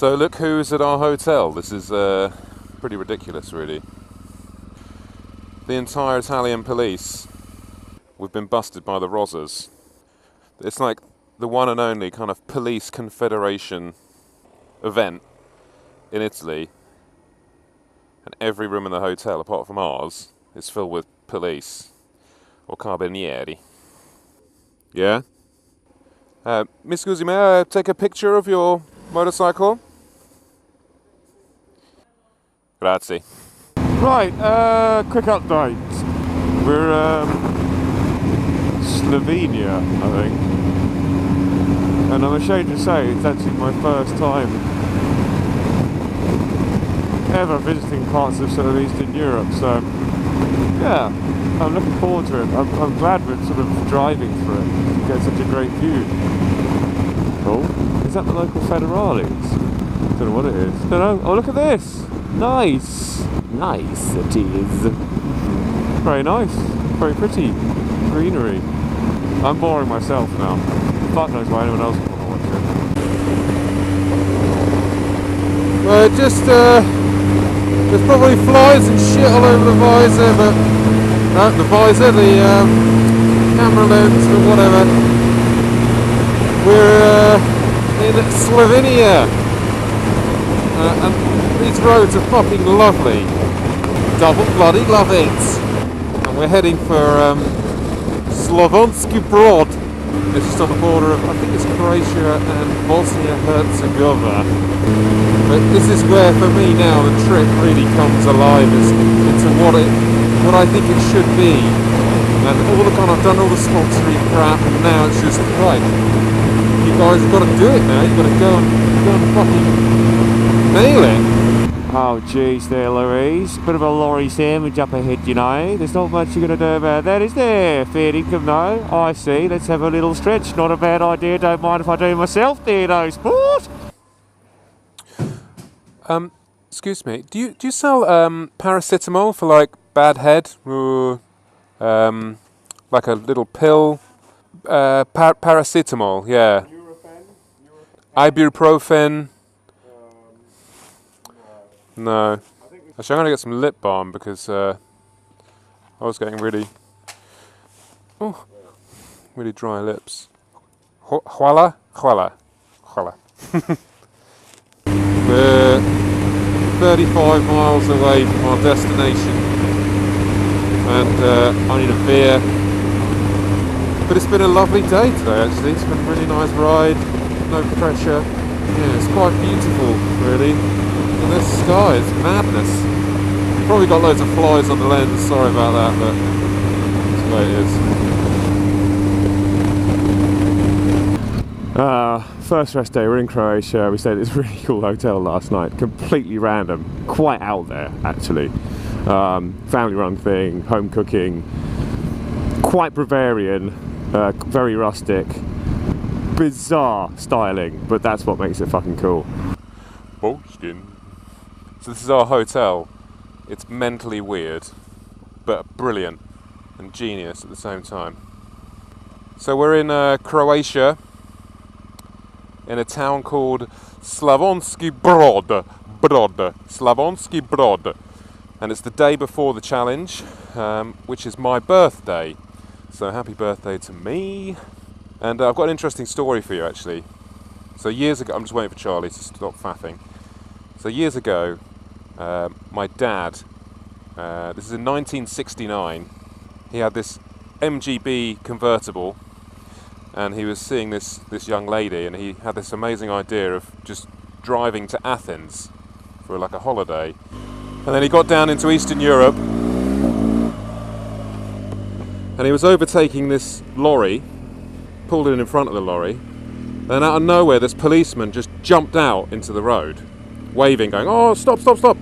So look who's at our hotel. This is pretty ridiculous, really. The entire Italian police. We've been busted by the Rosas. It's like the one and only kind of police confederation event in Italy. And every room in the hotel, apart from ours, is filled with police or carabinieri. Yeah? Mi scusi, may I take a picture of your motorcycle? Grazie. Right, quick update. We're Slovenia, I think. And I'm ashamed to say it's actually my first time ever visiting parts of sort of Eastern Europe, so yeah, I'm looking forward to it. I'm glad we're sort of driving through it. You get such a great view. Oh, is that the local federales? Don't know what it is. Don't know. Oh, look at this! Nice! Nice it is. Very nice. Very pretty. Greenery. I'm boring myself now. Fuck knows why anyone else would want to watch it. Well, there's probably flies and shit all over the visor, but no, the visor, the camera lens, or whatever. We're in Slovenia, and these roads are fucking lovely. Double bloody love it. And we're heading for Slavonski Brod. It's just on the border of, I think it's Croatia and Bosnia-Herzegovina. But this is where, for me now, the trip really comes alive into what I think it should be. And I've done all the sponsoring crap, and now it's just, right, you guys have got to do it now. You've got to go and fucking nail it. Oh jeez there, Louise. Bit of a lorry sandwich up ahead, you know. There's not much you're going to do about that, is there? Fair income, no? I see. Let's have a little stretch. Not a bad idea. Don't mind if I do myself there, though, sport. Excuse me. Do you sell paracetamol for like bad head? Or like a little pill? Paracetamol, yeah. Ibuprofen. No. Actually, I'm going to get some lip balm because I was getting really dry lips. Huala? We're 35 miles away from our destination, and I need a beer. But it's been a lovely day today, actually. It's been a really nice ride, no pressure. Yeah, it's quite beautiful, really. And this sky is madness. Probably got loads of flies on the lens, sorry about that, but that's the way it is. First rest day, we're in Croatia. We stayed at this really cool hotel last night. Completely random, quite out there actually. Family run thing, home cooking, quite Bavarian, very rustic, bizarre styling, but that's what makes it fucking cool. Bullskin. So this is our hotel. It's mentally weird, but brilliant and genius at the same time. So we're in Croatia, in a town called Slavonski Brod. Slavonski Brod. And it's the day before the challenge, which is my birthday. So happy birthday to me. And I've got an interesting story for you, actually. So years ago, I'm just waiting for Charlie to stop faffing. So years ago, my dad, this is in 1969, he had this MGB convertible, and he was seeing this young lady, and he had this amazing idea of just driving to Athens for like a holiday. And then he got down into Eastern Europe, and he was overtaking this lorry, pulled in front of the lorry, and out of nowhere this policeman just jumped out into the road, waving, going, "Oh, stop, stop, stop."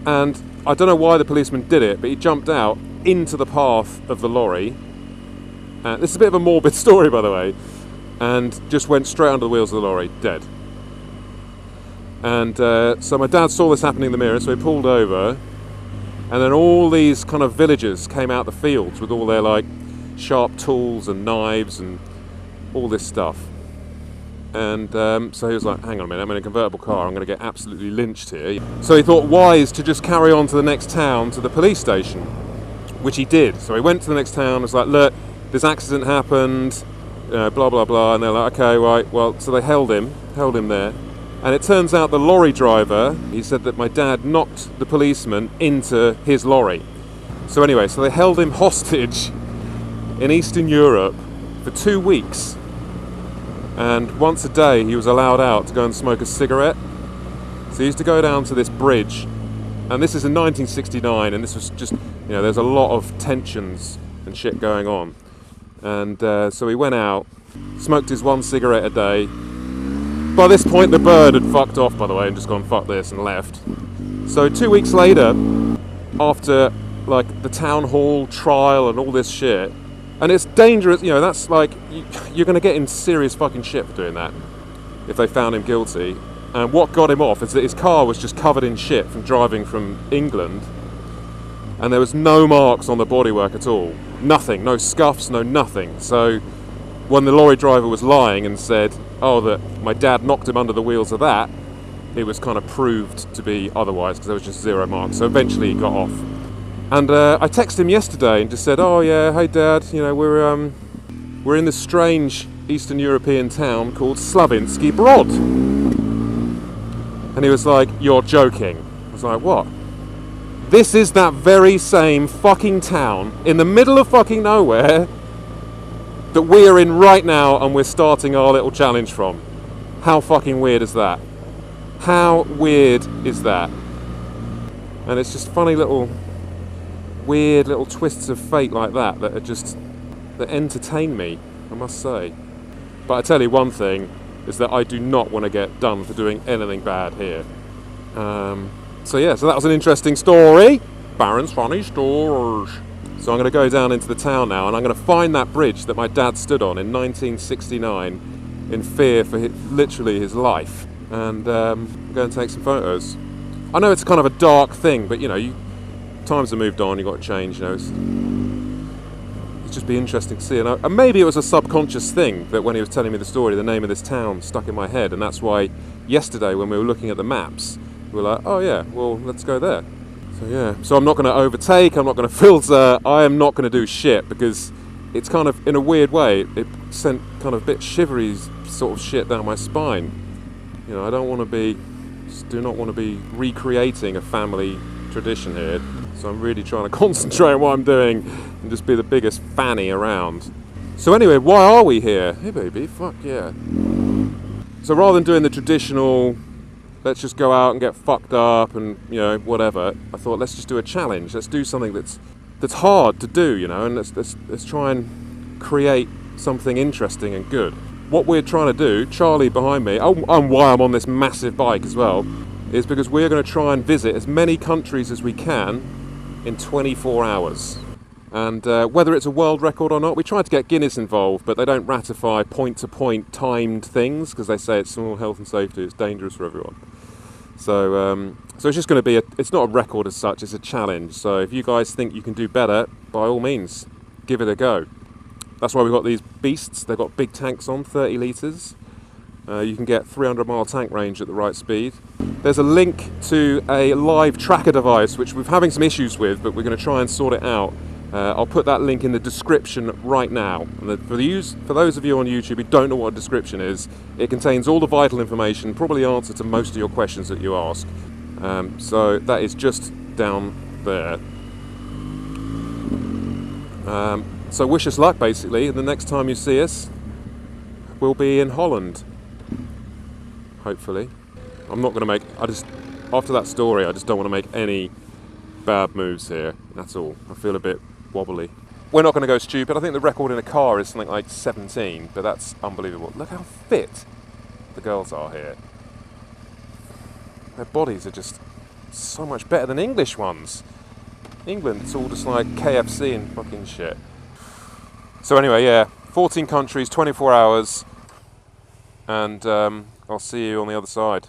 And I don't know why the policeman did it, but he jumped out into the path of the lorry. This is a bit of a morbid story, by the way, and just went straight under the wheels of the lorry, dead. And so my dad saw this happening in the mirror, so he pulled over, and then all these kind of villagers came out the fields with all their like sharp tools and knives and all this stuff. And so he was like, hang on a minute, I'm in a convertible car, I'm going to get absolutely lynched here. So he thought wise to just carry on to the next town, to the police station, which he did. So he went to the next town, was like, look, this accident happened, blah, blah, blah. And they're like, okay, right, well, so they held him there. And it turns out the lorry driver, he said that my dad knocked the policeman into his lorry. So anyway, so they held him hostage in Eastern Europe for 2 weeks. And once a day he was allowed out to go and smoke a cigarette. So he used to go down to this bridge, and this is in 1969, and this was just, there's a lot of tensions and shit going on. And so he went out, smoked his 1 cigarette a day. By this point the bird had fucked off, by the way, and just gone fuck this and left. So 2 weeks later, after like the town hall trial and all this shit, and it's dangerous, that's like, you're going to get in serious fucking shit for doing that if they found him guilty. And what got him off is that his car was just covered in shit from driving from England, and there was no marks on the bodywork at all. Nothing, no scuffs, no nothing. So when the lorry driver was lying and said, oh, that my dad knocked him under the wheels of that, it was kind of proved to be otherwise, because there was just 0 marks. So eventually he got off. And I texted him yesterday and just said, oh yeah, hey Dad, we're in this strange Eastern European town called Slavinsky Brod. And he was like, you're joking. I was like, what? This is that very same fucking town in the middle of fucking nowhere that we're in right now, and we're starting our little challenge from. How fucking weird is that? How weird is that? And it's just funny little weird little twists of fate like that that entertain me, I must say. But I tell you one thing, is that I do not want to get done for doing anything bad here. So that was an interesting story. Baron's funny stories. So I'm going to go down into the town now, and I'm going to find that bridge that my dad stood on in 1969 in fear for literally his life, and go and take some photos. I know it's kind of a dark thing, but times have moved on, you've got to change, it's just be interesting to see. And maybe it was a subconscious thing that when he was telling me the story, the name of this town stuck in my head, and that's why yesterday when we were looking at the maps, we were like, oh yeah, well, let's go there. So I'm not going to overtake, I'm not going to filter, I am not going to do shit, because it's kind of, in a weird way, it sent kind of a bit shivery sort of shit down my spine. I do not want to be recreating a family tradition here. So I'm really trying to concentrate on what I'm doing and just be the biggest fanny around. So anyway, why are we here? Hey baby, fuck yeah. So rather than doing the traditional, let's just go out and get fucked up and, whatever, I thought let's just do a challenge. Let's do something that's hard to do, and let's try and create something interesting and good. What we're trying to do, Charlie behind me, and why I'm on this massive bike as well, is because we're going to try and visit as many countries as we can in 24 hours. And whether it's a world record or not, we tried to get Guinness involved, but they don't ratify point-to-point timed things because they say it's all health and safety, it's dangerous for everyone. So it's just going to be it's not a record as such, it's a challenge. So if you guys think you can do better, by all means, give it a go. That's why we've got these beasts. They've got big tanks on, 30 litres. You can get 300-mile tank range at the right speed. There's a link to a live tracker device, which we're having some issues with, but we're going to try and sort it out. I'll put that link in the description right now. And for those of you on YouTube who don't know what a description is, it contains all the vital information, probably answer to most of your questions that you ask. So that is just down there. So wish us luck, basically. The next time you see us, we'll be in Holland. Hopefully. I'm not going to after that story, I just don't want to make any bad moves here. That's all. I feel a bit wobbly. We're not going to go stupid. I think the record in a car is something like 17, but that's unbelievable. Look how fit the girls are here. Their bodies are just so much better than English ones. England, it's all just like KFC and fucking shit. So anyway, 14 countries, 24 hours, and I'll see you on the other side.